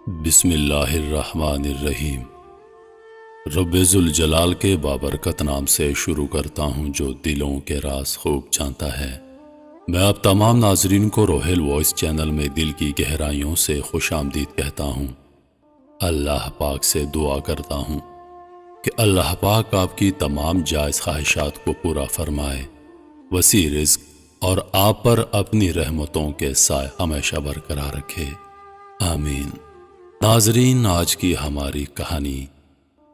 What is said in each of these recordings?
بسم اللہ الرحمن الرحیم۔ رب ذوالجلال کے بابرکت نام سے شروع کرتا ہوں جو دلوں کے راز خوب جانتا ہے۔ میں آپ تمام ناظرین کو روحیل وائس چینل میں دل کی گہرائیوں سے خوش آمدید کہتا ہوں۔ اللہ پاک سے دعا کرتا ہوں کہ اللہ پاک آپ کی تمام جائز خواہشات کو پورا فرمائے، وسیع رزق اور آپ پر اپنی رحمتوں کے سائے ہمیشہ برقرار رکھے، آمین۔ ناظرین، آج کی ہماری کہانی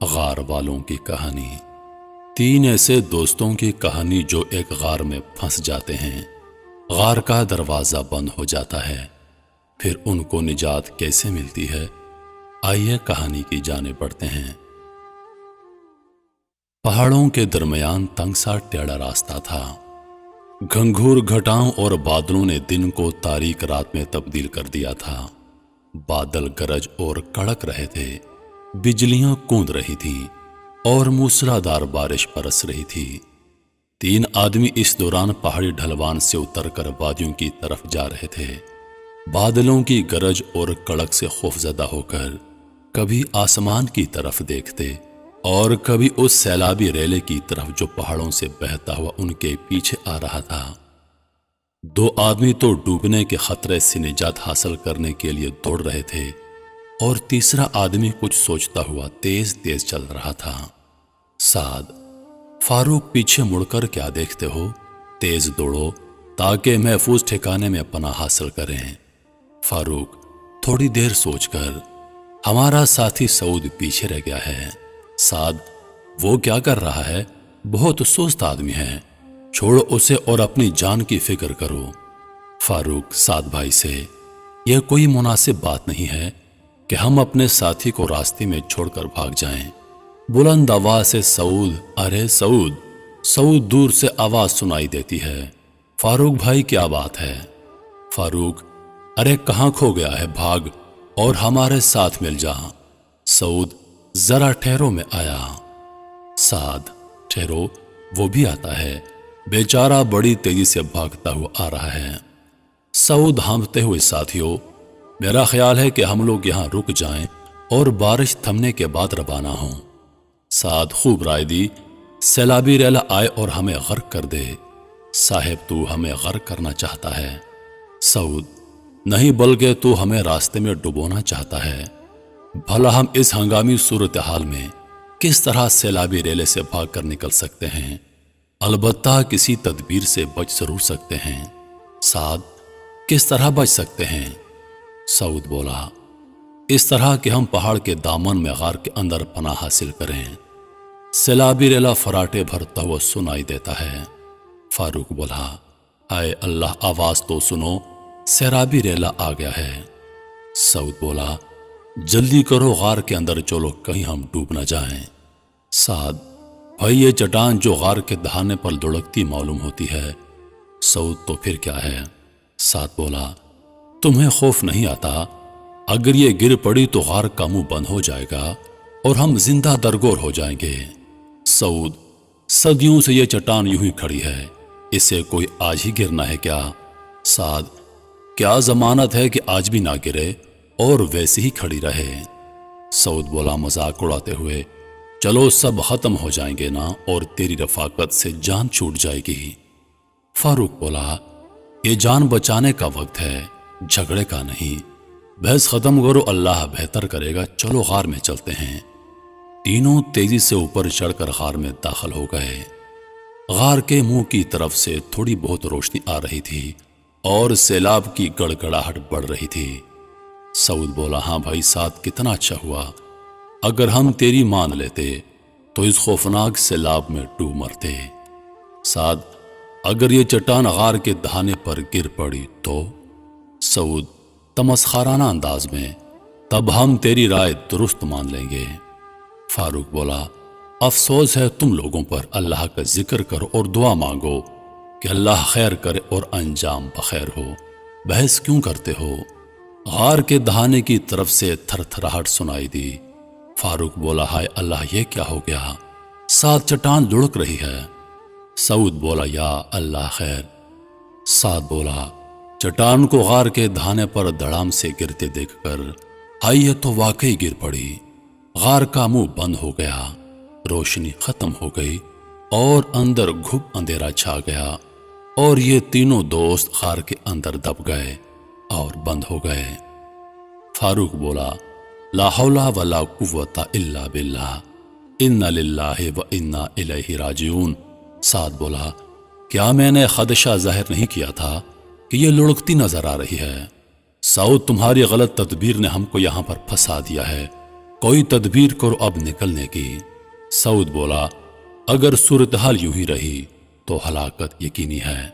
غار والوں کی کہانی۔ تین ایسے دوستوں کی کہانی جو ایک غار میں پھنس جاتے ہیں۔ غار کا دروازہ بند ہو جاتا ہے، پھر ان کو نجات کیسے ملتی ہے؟ آئیے کہانی کی جانب بڑھتے ہیں۔ پہاڑوں کے درمیان تنگ سا ٹیڑھا راستہ تھا۔ گھنگھور گھٹاؤں اور بادلوں نے دن کو تاریک رات میں تبدیل کر دیا تھا۔ بادل گرج اور کڑک رہے تھے، بجلیاں کوند رہی تھیں اور موسلادھار بارش برس رہی تھی۔ تین آدمی اس دوران پہاڑی ڈھلوان سے اتر کر وادیوں کی طرف جا رہے تھے۔ بادلوں کی گرج اور کڑک سے خوفزدہ ہو کر کبھی آسمان کی طرف دیکھتے اور کبھی اس سیلابی ریلے کی طرف جو پہاڑوں سے بہتا ہوا ان کے پیچھے آ رہا تھا۔ دو آدمی تو ڈوبنے کے خطرے سے نجات حاصل کرنے کے لیے دوڑ رہے تھے اور تیسرا آدمی کچھ سوچتا ہوا تیز تیز چل رہا تھا۔ سعد، فاروق، پیچھے مڑ کر کیا دیکھتے ہو؟ تیز دوڑو تاکہ محفوظ ٹھکانے میں پناہ حاصل کریں۔ فاروق تھوڑی دیر سوچ کر، ہمارا ساتھی سعود پیچھے رہ گیا ہے۔ سعد، وہ کیا کر رہا ہے؟ بہت سست آدمی ہے، چھوڑو اسے اور اپنی جان کی فکر کرو۔ فاروق سعد بھائی سے، یہ کوئی مناسب بات نہیں ہے کہ ہم اپنے ساتھی کو راستے میں چھوڑ کر بھاگ جائیں۔ بلند آواز سے سعود، ارے سعود! سعود دور سے آواز سنائی دیتی ہے، فاروق بھائی کیا بات ہے؟ فاروق، ارے کہاں کھو گیا ہے؟ بھاگ اور ہمارے ساتھ مل جا۔ سعود، ذرا ٹھہرو میں آیا۔ سعد، ٹھہرو، وہ بھی آتا ہے، بیچارہ بڑی تیزی سے بھاگتا ہوا آ رہا ہے۔ سعود ہانپتے ہوئے، ساتھیوں، میرا خیال ہے کہ ہم لوگ یہاں رک جائیں اور بارش تھمنے کے بعد روانہ ہوں۔ سعد، خوب رائے دی، سیلابی ریلا آئے اور ہمیں غرق کر دے۔ صاحب، تو ہمیں غرق کرنا چاہتا ہے؟ سعود، نہیں، بلکہ تو ہمیں راستے میں ڈبونا چاہتا ہے۔ بھلا ہم اس ہنگامی صورتحال میں کس طرح سیلابی ریلے سے بھاگ کر نکل سکتے ہیں؟ البتہ کسی تدبیر سے بچ ضرور سکتے ہیں۔ سعد، کس طرح بچ سکتے ہیں؟ سعود بولا، اس طرح کہ ہم پہاڑ کے دامن میں غار کے اندر پناہ حاصل کریں۔ سیلابی ریلا فراٹے بھرتا ہوا سنائی دیتا ہے۔ فاروق بولا، اے اللہ، آواز تو سنو، سیلابی ریلا آ گیا ہے۔ سعود بولا، جلدی کرو، غار کے اندر چلو، کہیں ہم ڈوب نہ جائیں۔ سعد، بھائی یہ چٹان جو غار کے دہانے پر لڑکتی معلوم ہوتی ہے۔ سعود، تو پھر کیا ہے؟ سعد بولا، تمہیں خوف نہیں آتا؟ اگر یہ گر پڑی تو غار کا منہ بند ہو جائے گا اور ہم زندہ درگور ہو جائیں گے۔ سعود، صدیوں سے یہ چٹان یوں ہی کھڑی ہے، اسے کوئی آج ہی گرنا ہے کیا؟ سعد، کیا ضمانت ہے کہ آج بھی نہ گرے اور ویسے ہی کھڑی رہے؟ سعود بولا مذاق اڑاتے ہوئے، چلو سب ختم ہو جائیں گے نا اور تیری رفاقت سے جان چھوٹ جائے گی۔ فاروق بولا، یہ جان بچانے کا وقت ہے، جھگڑے کا نہیں۔ بحث ختم کرو، اللہ بہتر کرے گا، چلو غار میں چلتے ہیں۔ تینوں تیزی سے اوپر چڑھ کر غار میں داخل ہو گئے۔ غار کے منہ کی طرف سے تھوڑی بہت روشنی آ رہی تھی اور سیلاب کی گڑگڑاہٹ بڑھ رہی تھی۔ سعود بولا، ہاں بھائی سعد، کتنا اچھا ہوا، اگر ہم تیری مان لیتے تو اس خوفناک سیلاب میں ڈوب مرتے۔ سعد، اگر یہ چٹان غار کے دہانے پر گر پڑی تو؟ سعود تمسخرانہ انداز میں، تب ہم تیری رائے درست مان لیں گے۔ فاروق بولا، افسوس ہے تم لوگوں پر، اللہ کا ذکر کرو اور دعا مانگو کہ اللہ خیر کرے اور انجام بخیر ہو، بحث کیوں کرتے ہو؟ غار کے دہانے کی طرف سے تھر تھراہٹ سنائی دی۔ فاروق بولا، ہائے اللہ، یہ کیا ہو گیا؟ سعد، چٹان لڑک رہی ہے۔ سعود بولا، یا اللہ خیر۔ سعد بولا، چٹان کو غار کے دہانے پر دھڑام سے گرتے دیکھ کر آئی تو واقعی گر پڑی، غار کا منہ بند ہو گیا، روشنی ختم ہو گئی اور اندر گھپ اندھیرا چھا گیا، اور یہ تینوں دوست غار کے اندر دب گئے اور بند ہو گئے۔ فاروق بولا لا حول ولا قوت الا باللہ، ان للہ و انا الیہ راجعون۔ سعد بولا کیا میں نے خدشہ ظاہر نہیں کیا تھا کہ یہ لڑکتی نظر آ رہی ہے؟ سعود تمہاری غلط تدبیر نے ہم کو یہاں پر پھنسا دیا ہے، کوئی تدبیر کرو اب نکلنے کی۔ سعود بولا اگر صورتحال یوں ہی رہی تو ہلاکت یقینی ہے۔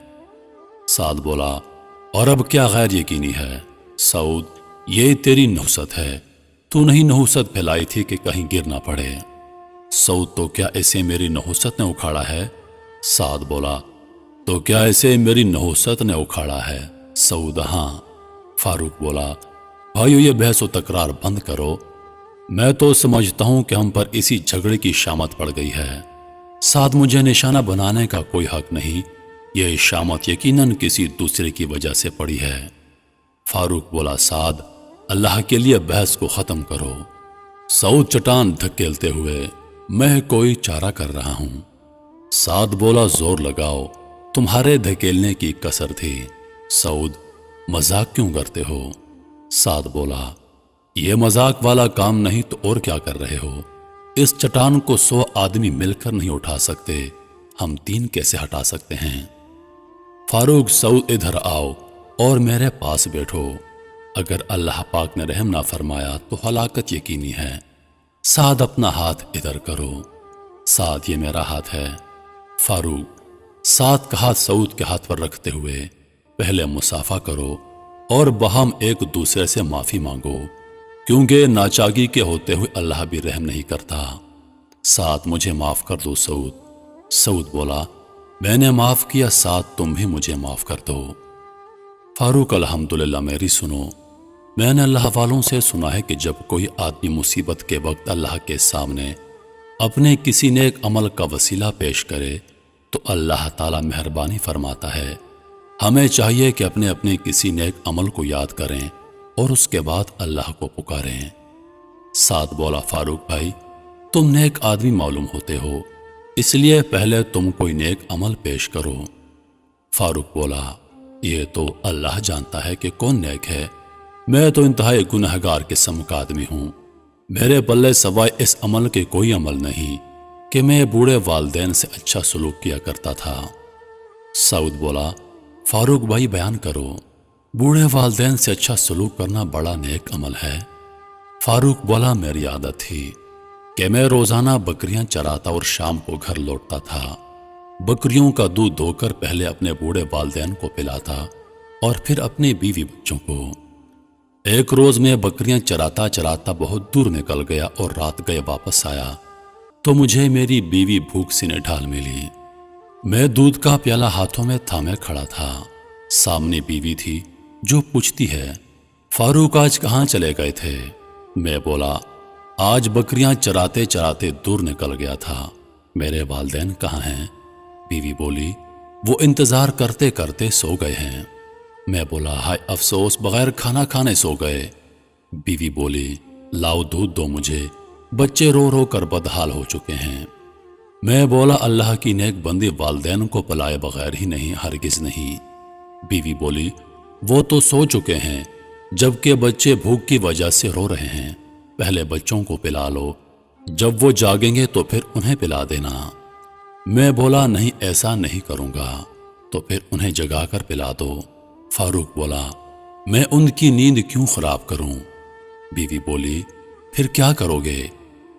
سعد بولا اور اب کیا غیر یقینی ہے؟ سعود یہ تیری نحوست ہے، تو نہیں نحوست پھیلائی تھی کہ کہیں گر نہ پڑے۔ سعود تو کیا اسے میری نحوست نے اکھاڑا ہے؟ سعد بولا تو کیا اسے میری نحوست نے اکھاڑا ہے؟ سعود ہاں۔ فاروق بولا بھائیو یہ بحث و تکرار بند کرو، میں تو سمجھتا ہوں کہ ہم پر اسی جھگڑے کی شامت پڑ گئی ہے۔ سعد مجھے نشانہ بنانے کا کوئی حق نہیں، یہ شامت یقیناً کسی دوسرے کی وجہ سے پڑی ہے۔ فاروق بولا سعد اللہ کے لیے بحث کو ختم کرو۔ سعود چٹان دھکیلتے ہوئے میں کوئی چارہ کر رہا ہوں۔ سعد بولا زور لگاؤ، تمہارے دھکیلنے کی کسر تھی۔ سعود مذاق کیوں کرتے ہو؟ سعد بولا یہ مذاق والا کام نہیں تو اور کیا کر رہے ہو؟ اس چٹان کو 100 آدمی مل کر نہیں اٹھا سکتے، ہم 3 کیسے ہٹا سکتے ہیں؟ فاروق سعود ادھر آؤ اور میرے پاس بیٹھو، اگر اللہ پاک نے رحم نہ فرمایا تو ہلاکت یقینی ہے۔ سعد اپنا ہاتھ ادھر کرو۔ سعد یہ میرا ہاتھ ہے۔ فاروق سعد کا ہاتھ سعود کے ہاتھ پر رکھتے ہوئے پہلے مصافحہ کرو اور باہم ایک دوسرے سے معافی مانگو، کیونکہ ناچاگی کے ہوتے ہوئے اللہ بھی رحم نہیں کرتا۔ سعد مجھے معاف کر دو سعود۔ سعود بولا میں نے معاف کیا، سعد تم بھی مجھے معاف کر دو۔ فاروق الحمدللہ میری سنو، میں نے اللہ والوں سے سنا ہے کہ جب کوئی آدمی مصیبت کے وقت اللہ کے سامنے اپنے کسی نیک عمل کا وسیلہ پیش کرے تو اللہ تعالیٰ مہربانی فرماتا ہے۔ ہمیں چاہیے کہ اپنے اپنے کسی نیک عمل کو یاد کریں اور اس کے بعد اللہ کو پکاریں۔ سعد بولا فاروق بھائی تم نیک آدمی معلوم ہوتے ہو، اس لیے پہلے تم کوئی نیک عمل پیش کرو۔ فاروق بولا یہ تو اللہ جانتا ہے کہ کون نیک ہے، میں تو انتہائی گنہگار قسم کا آدمی ہوں، میرے بلے سوائے اس عمل کے کوئی عمل نہیں کہ میں بوڑھے والدین سے اچھا سلوک کیا کرتا تھا۔ سعود بولا فاروق بھائی بیان کرو، بوڑھے والدین سے اچھا سلوک کرنا بڑا نیک عمل ہے۔ فاروق بولا میری عادت تھی کہ میں روزانہ بکریاں چراتا اور شام کو گھر لوٹتا تھا، بکریوں کا دودھ دھو کر پہلے اپنے بوڑھے والدین کو پلاتا اور پھر اپنے بیوی بچوں کو۔ ایک روز میں بکریاں چراتا چراتا بہت دور نکل گیا اور رات گئے واپس آیا تو مجھے میری بیوی بھوک سینے ڈھال ملی۔ میں دودھ کا پیالہ ہاتھوں میں تھامے کھڑا تھا، سامنے بیوی تھی جو پوچھتی ہے فاروق آج کہاں چلے گئے تھے؟ میں بولا آج بکریاں چراتے چراتے دور نکل گیا تھا، میرے والدین کہاں ہیں؟ بیوی بولی وہ انتظار کرتے کرتے سو گئے ہیں۔ میں بولا ہائے افسوس، بغیر کھانا کھانے سو گئے۔ بیوی بولی لاؤ دودھ دو مجھے، بچے رو رو کر بدحال ہو چکے ہیں۔ میں بولا اللہ کی نیک بندی والدین کو پلائے بغیر ہی نہیں، ہرگز نہیں۔ بیوی بولی وہ تو سو چکے ہیں، جبکہ بچے بھوک کی وجہ سے رو رہے ہیں، پہلے بچوں کو پلا لو، جب وہ جاگیں گے تو پھر انہیں پلا دینا۔ میں بولا نہیں ایسا نہیں کروں گا، تو پھر انہیں جگا کر پلا دو۔ فاروق بولا میں ان کی نیند کیوں خراب کروں؟ بیوی بولی پھر کیا کرو گے؟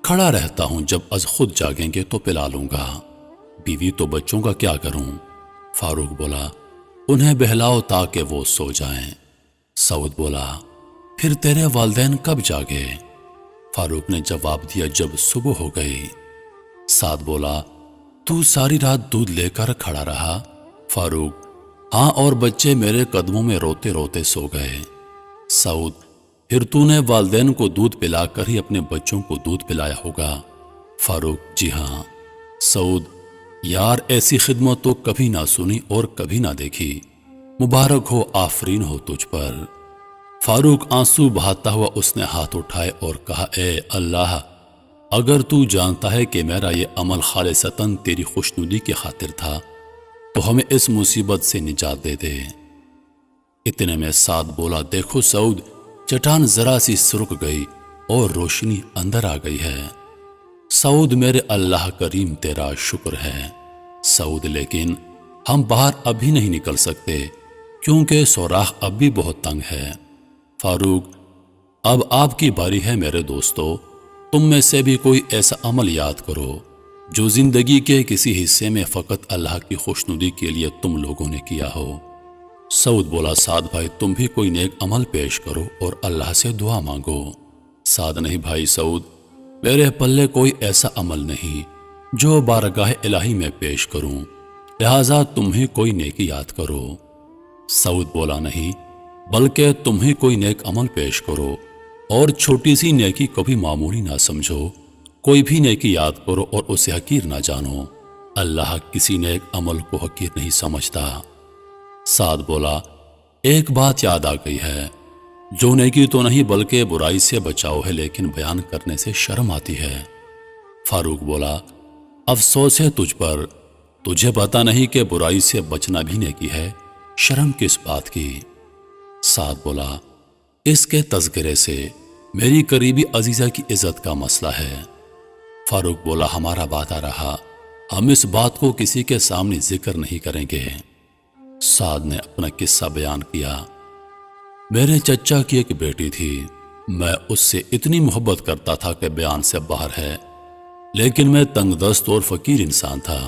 کھڑا رہتا ہوں، جب از خود جاگیں گے تو پلا لوں گا۔ بیوی تو بچوں کا کیا کروں؟ فاروق بولا انہیں بہلاؤ تاکہ وہ سو جائیں۔ سعود بولا پھر تیرے والدین کب جاگے؟ فاروق نے جواب دیا جب صبح ہو گئی۔ سعد بولا تو ساری رات دودھ لے کر کھڑا رہا؟ فاروق ہاں، اور بچے میرے قدموں میں روتے روتے سو گئے۔ سعود پھر تو نے والدین کو دودھ پلا کر ہی اپنے بچوں کو دودھ پلایا ہوگا۔ فاروق جی ہاں۔ سعود یار ایسی خدمت تو کبھی نہ سنی اور کبھی نہ دیکھی، مبارک ہو، آفرین ہو تجھ پر۔ فاروق آنسو بہاتا ہوا اس نے ہاتھ اٹھائے اور کہا، اے اللہ، اگر تو جانتا ہے کہ میرا یہ عمل خالصتاً تیری خوشنودی کی خاطر تھا تو ہمیں اس مصیبت سے نجات دے دے۔ اتنے میں سعد بولا، دیکھو سعود، چٹان ذرا سی سرک گئی اور روشنی اندر آ گئی ہے۔ سعود، میرے اللہ کریم تیرا شکر ہے۔ سعود، لیکن ہم باہر ابھی نہیں نکل سکتے کیونکہ سوراخ اب بھی بہت تنگ ہے۔ فاروق، اب آپ کی باری ہے میرے دوستو، تم میں سے بھی کوئی ایسا عمل یاد کرو جو زندگی کے کسی حصے میں فقط اللہ کی خوشنودی کے لیے تم لوگوں نے کیا ہو۔ سعود بولا، سعد بھائی، تم بھی کوئی نیک عمل پیش کرو اور اللہ سے دعا مانگو۔ سعد، نہیں بھائی سعود، میرے پلے کوئی ایسا عمل نہیں جو بارگاہ الہی میں پیش کروں، لہذا تم ہی کوئی نیکی یاد کرو۔ سعود بولا، نہیں، بلکہ تم ہی کوئی نیک عمل پیش کرو، اور چھوٹی سی نیکی کو بھی معمولی نہ سمجھو، کوئی بھی نیکی یاد کرو اور اسے حقیر نہ جانو، اللہ کسی نیک عمل کو حقیر نہیں سمجھتا۔ سعد بولا، ایک بات یاد آ گئی ہے، جو نیکی تو نہیں بلکہ برائی سے بچاؤ ہے، لیکن بیان کرنے سے شرم آتی ہے۔ فاروق بولا، افسوس ہے تجھ پر، تجھے پتا نہیں کہ برائی سے بچنا بھی نیکی ہے، شرم کس بات کی؟ سعد بولا، اس کے تذکرے سے میری قریبی عزیزہ کی عزت کا مسئلہ ہے۔ فاروق بولا، ہمارا وعدہ رہا، ہم اس بات کو کسی کے سامنے ذکر نہیں کریں گے۔ سعد نے اپنا قصہ بیان کیا، میرے چچا کی ایک بیٹی تھی، میں اس سے اتنی محبت کرتا تھا کہ بیان سے باہر ہے، لیکن میں تنگ دست اور فقیر انسان تھا۔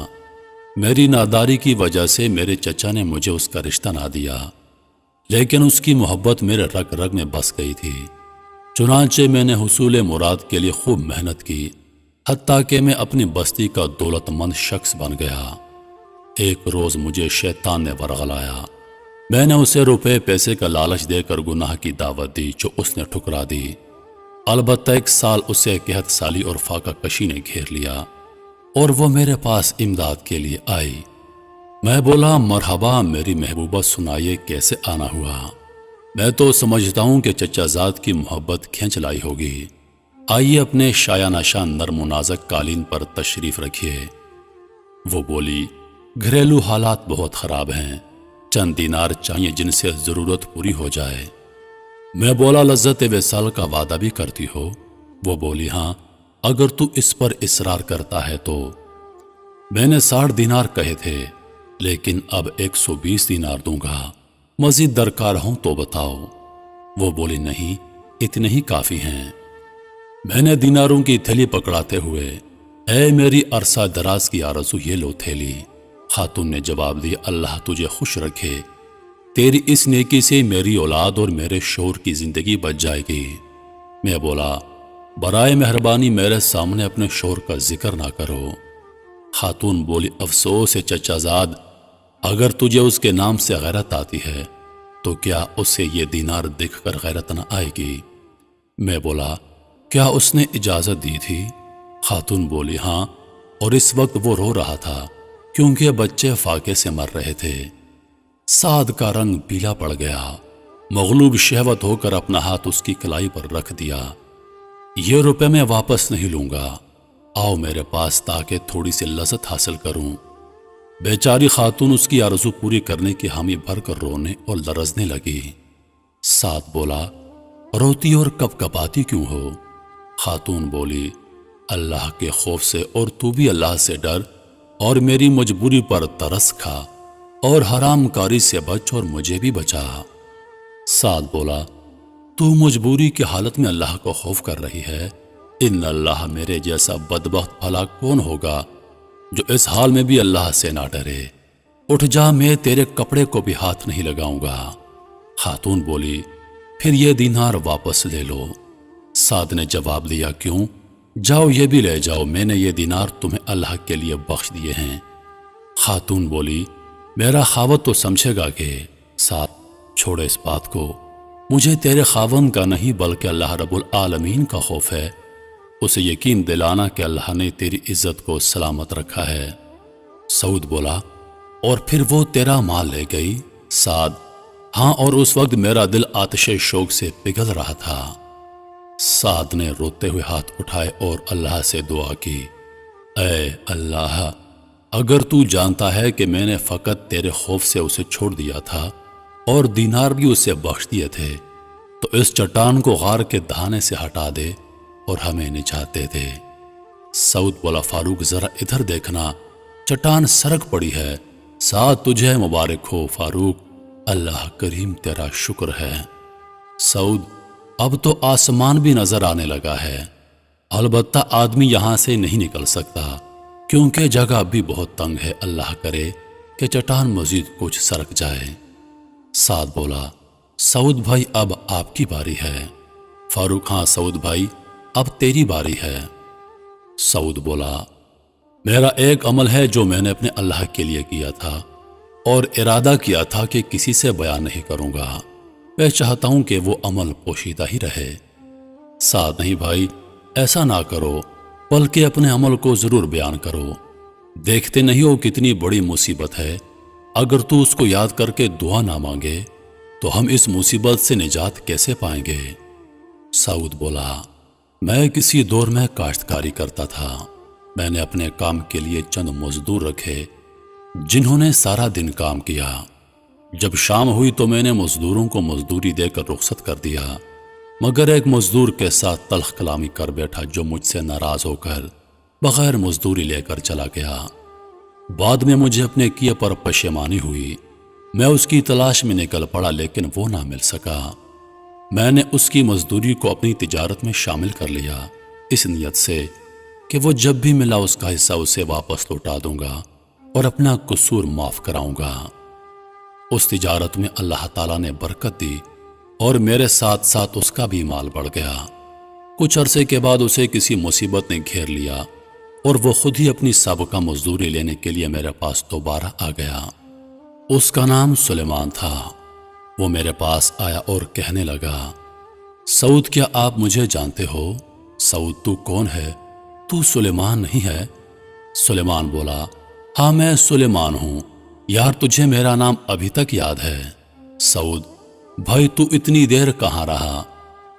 میری ناداری کی وجہ سے میرے چچا نے مجھے اس کا رشتہ نہ دیا، لیکن اس کی محبت میرے رگ رگ میں بس گئی تھی، چنانچہ میں نے حصول مراد کے لیے خوب محنت کی، حتیٰ کہ میں اپنی بستی کا دولت مند شخص بن گیا۔ ایک روز مجھے شیطان نے ورغلایا، میں نے اسے روپے پیسے کا لالچ دے کر گناہ کی دعوت دی جو اس نے ٹھکرا دی۔ البتہ ایک سال اسے قحط سالی اور فاقہ کشی نے گھیر لیا اور وہ میرے پاس امداد کے لیے آئی۔ میں بولا، مرحبا میری محبوبہ، سنائیے کیسے آنا ہوا؟ میں تو سمجھتا ہوں کہ چچا زاد کی محبت کھینچ لائی ہوگی، آئیے اپنے شایہ نشان نرم و نازک قالین پر تشریف رکھیے۔ وہ بولی، گھریلو حالات بہت خراب ہیں، چند دینار چاہیے جن سے ضرورت پوری ہو جائے۔ میں بولا، لذت وصال کا وعدہ بھی کرتی ہو؟ وہ بولی، ہاں، اگر تو اس پر اصرار کرتا ہے تو۔ میں نے 60 دینار کہے تھے، لیکن اب 120 دینار دوں گا، مزید درکار ہوں تو بتاؤ۔ وہ بولی، نہیں، اتنے ہی کافی ہیں۔ میں نے دیناروں کی تھیلی پکڑاتے ہوئے، اے میری عرصہ دراز کی آرزو، یہ لو تھیلی۔ خاتون نے جواب دیا، اللہ تجھے خوش رکھے، تیری اس نیکی سے میری اولاد اور میرے شوہر کی زندگی بچ جائے گی۔ میں بولا، برائے مہربانی میرے سامنے اپنے شوہر کا ذکر نہ کرو۔ خاتون بولی، افسوس ہے چچا زاد، اگر تجھے اس کے نام سے غیرت آتی ہے تو کیا اسے یہ دینار دیکھ کر غیرت نہ آئے گی؟ میں بولا، کیا اس نے اجازت دی تھی؟ خاتون بولی، ہاں، اور اس وقت وہ رو رہا تھا کیونکہ بچے فاقے سے مر رہے تھے۔ سعد کا رنگ پیلا پڑ گیا، مغلوب شہوت ہو کر اپنا ہاتھ اس کی کلائی پر رکھ دیا۔ یہ روپے میں واپس نہیں لوں گا، آؤ میرے پاس تاکہ تھوڑی سی لذت حاصل کروں۔ بیچاری خاتون اس کی آرزو پوری کرنے کی حامی بھر کر رونے اور لرزنے لگی۔ سعد بولا، روتی اور کپ کپاتی کیوں ہو؟ خاتون بولی، اللہ کے خوف سے، اور تو بھی اللہ سے ڈر اور میری مجبوری پر ترس کھا اور حرام کاری سے بچ اور مجھے بھی بچا۔ سعد بولا، تو مجبوری کی حالت میں اللہ کو خوف کر رہی ہے؟ ان اللہ، میرے جیسا بدبخت بھلا کون ہوگا جو اس حال میں بھی اللہ سے نہ ڈرے؟ اٹھ جا، میں تیرے کپڑے کو بھی ہاتھ نہیں لگاؤں گا۔ خاتون بولی، پھر یہ دینار واپس لے لو۔ سعد نے جواب دیا، کیوں؟ جاؤ یہ بھی لے جاؤ، میں نے یہ دینار تمہیں اللہ کے لیے بخش دیے ہیں۔ خاتون بولی، میرا خاوند تو سمجھے گا کہ سعد چھوڑے اس بات کو، مجھے تیرے خاوند کا نہیں بلکہ اللہ رب العالمین کا خوف ہے، اسے یقین دلانا کہ اللہ نے تیری عزت کو سلامت رکھا ہے۔ سعود بولا، اور پھر وہ تیرا مال لے گئی؟ سعد، ہاں، اور اس وقت میرا دل آتش شوق سے پگھل رہا تھا۔ سعد نے روتے ہوئے ہاتھ اٹھائے اور اللہ سے دعا کی، اے اللہ، اگر تو جانتا ہے کہ میں نے فقط تیرے خوف سے اسے چھوڑ دیا تھا اور دینار بھی اسے بخش دیے تھے، تو اس چٹان کو غار کے دہانے سے ہٹا دے اور ہمیں نجات دے دے۔ سعود بولا، فاروق ذرا ادھر دیکھنا، چٹان سرک پڑی ہے۔ سعد تجھے مبارک ہو فاروق، اللہ کریم تیرا شکر ہے۔ سعود، اب تو آسمان بھی نظر آنے لگا ہے، البتہ آدمی یہاں سے نہیں نکل سکتا کیونکہ جگہ بھی بہت تنگ ہے، اللہ کرے کہ چٹان مزید کچھ سرک جائے۔ سعد بولا، سعود بھائی اب آپ کی باری ہے۔ فاروق، ہاں سعود بھائی اب تیری باری ہے۔ سعود بولا، میرا ایک عمل ہے جو میں نے اپنے اللہ کے لیے کیا تھا اور ارادہ کیا تھا کہ کسی سے بیان نہیں کروں گا، میں چاہتا ہوں کہ وہ عمل پوشیدہ ہی رہے۔ سعد، نہیں بھائی ایسا نہ کرو، بلکہ اپنے عمل کو ضرور بیان کرو۔ دیکھتے نہیں ہو کتنی بڑی مصیبت ہے، اگر تو اس کو یاد کر کے دعا نہ مانگے تو ہم اس مصیبت سے نجات کیسے پائیں گے؟ سعود بولا، میں کسی دور میں کاشتکاری کرتا تھا، میں نے اپنے کام کے لیے چند مزدور رکھے جنہوں نے سارا دن کام کیا۔ جب شام ہوئی تو میں نے مزدوروں کو مزدوری دے کر رخصت کر دیا، مگر ایک مزدور کے ساتھ تلخ کلامی کر بیٹھا جو مجھ سے ناراض ہو کر بغیر مزدوری لے کر چلا گیا۔ بعد میں مجھے اپنے کیے پر پشیمانی ہوئی، میں اس کی تلاش میں نکل پڑا لیکن وہ نہ مل سکا۔ میں نے اس کی مزدوری کو اپنی تجارت میں شامل کر لیا، اس نیت سے کہ وہ جب بھی ملا اس کا حصہ اسے واپس لوٹا دوں گا اور اپنا قصور معاف کراؤں گا۔ اس تجارت میں اللہ تعالیٰ نے برکت دی اور میرے ساتھ ساتھ اس کا بھی مال بڑھ گیا۔ کچھ عرصے کے بعد اسے کسی مصیبت نے گھیر لیا اور وہ خود ہی اپنی سابقہ مزدوری لینے کے لیے میرے پاس دوبارہ آ گیا۔ اس کا نام سلیمان تھا۔ وہ میرے پاس آیا اور کہنے لگا، سعود کیا آپ مجھے جانتے ہو؟ سعود، تو کون ہے؟ تو سلیمان نہیں ہے؟ سلیمان بولا، ہاں میں سلیمان ہوں یار، تجھے میرا نام ابھی تک یاد ہے؟ سعود، بھائی تو اتنی دیر کہاں رہا؟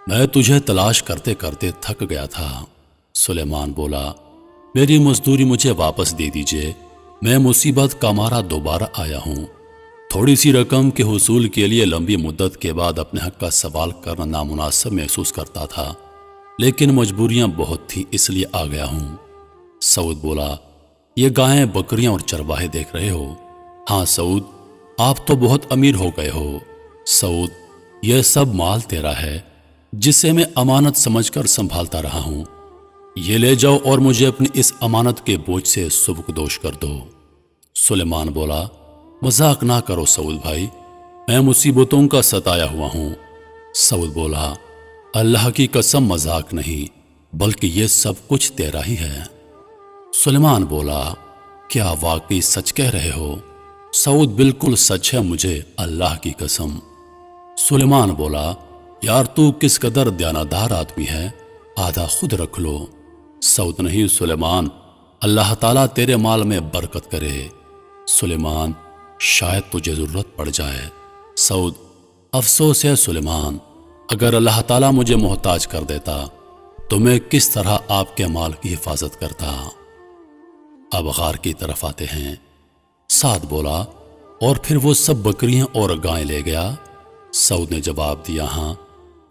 میں تجھے تلاش کرتے کرتے تھک گیا تھا۔ سلیمان بولا، میری مزدوری مجھے واپس دے دیجئے، میں مصیبت کا مارا دوبارہ آیا ہوں۔ تھوڑی سی رقم کے حصول کے لیے لمبی مدت کے بعد اپنے حق کا سوال کرنا نامناسب محسوس کرتا تھا، لیکن مجبوریاں بہت تھی اس لیے آ گیا ہوں۔ سعود بولا، یہ گائیں بکریاں اور چرواہے دیکھ رہے ہو؟ ہاں سعود، آپ تو بہت امیر ہو گئے ہو۔ سعود، یہ سب مال تیرا ہے جسے میں امانت سمجھ کر سنبھالتا رہا ہوں، یہ لے جاؤ اور مجھے اپنی اس امانت کے بوجھ سے سبکدوش کر دو۔ سلیمان بولا، مذاق نہ کرو سعود بھائی، میں مصیبتوں کا ستایا ہوا ہوں۔ سعود بولا، اللہ کی قسم مذاق نہیں، بلکہ یہ سب کچھ تیرا ہی ہے۔ سلیمان بولا، کیا واقعی سچ کہہ رہے ہو؟ سعود، بالکل سچ ہے، مجھے اللہ کی قسم۔ سلیمان بولا، یار تو کس قدر دیانتدار آدمی ہے، آدھا خود رکھ لو۔ سعود، نہیں سلیمان، اللہ تعالیٰ تیرے مال میں برکت کرے۔ سلیمان، شاید تجھے ضرورت پڑ جائے۔ سعود، افسوس ہے سلیمان، اگر اللہ تعالیٰ مجھے محتاج کر دیتا تو میں کس طرح آپ کے مال کی حفاظت کرتا۔ اب غار کی طرف آتے ہیں۔ سعد بولا، اور پھر وہ سب بکریاں اور گائیں لے گیا؟ سعود نے جواب دیا، ہاں،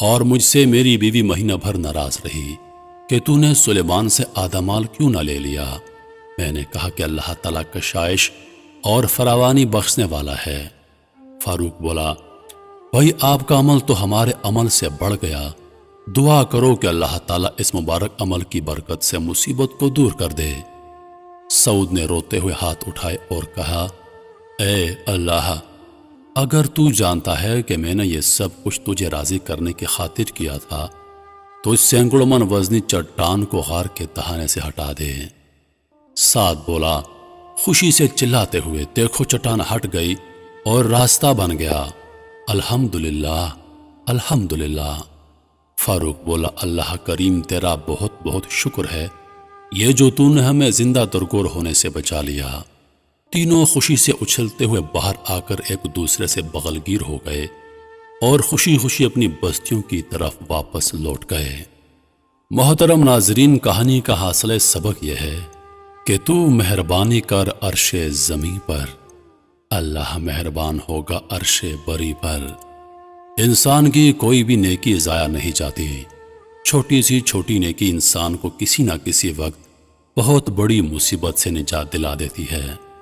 اور مجھ سے میری بیوی مہینہ بھر ناراض رہی کہ تو نے سلیمان سے آدھا مال کیوں نہ لے لیا۔ میں نے کہا کہ اللہ تعالیٰ کشائش اور فراوانی بخشنے والا ہے۔ فاروق بولا، بھائی آپ کا عمل تو ہمارے عمل سے بڑھ گیا، دعا کرو کہ اللہ تعالیٰ اس مبارک عمل کی برکت سے مصیبت کو دور کر دے۔ سعود نے روتے ہوئے ہاتھ اٹھائے اور کہا، اے اللہ، اگر تو جانتا ہے کہ میں نے یہ سب کچھ تجھے راضی کرنے کی خاطر کیا تھا تو اس سینکڑوں من وزنی چٹان کو غار کے تہانے سے ہٹا دے۔ سعد بولا خوشی سے چلاتے ہوئے، دیکھو چٹان ہٹ گئی اور راستہ بن گیا، الحمدللہ الحمدللہ۔ فاروق بولا، اللہ کریم تیرا بہت بہت شکر ہے، یہ جو تو نے ہمیں زندہ درگور ہونے سے بچا لیا، تینوں خوشی سے اچھلتے ہوئے باہر آ کر ایک دوسرے سے بغل گیر ہو گئے اور خوشی خوشی اپنی بستیوں کی طرف واپس لوٹ گئے۔ محترم ناظرین، کہانی کا حاصل سبق یہ ہے کہ تو مہربانی کر عرش زمیں پر، اللہ مہربان ہوگا عرش بری پر۔ انسان کی کوئی بھی نیکی ضائع نہیں جاتی، چھوٹی سی چھوٹی نیکی انسان کو کسی نہ کسی وقت بہت بڑی مصیبت سے نجات دلا دیتی ہے۔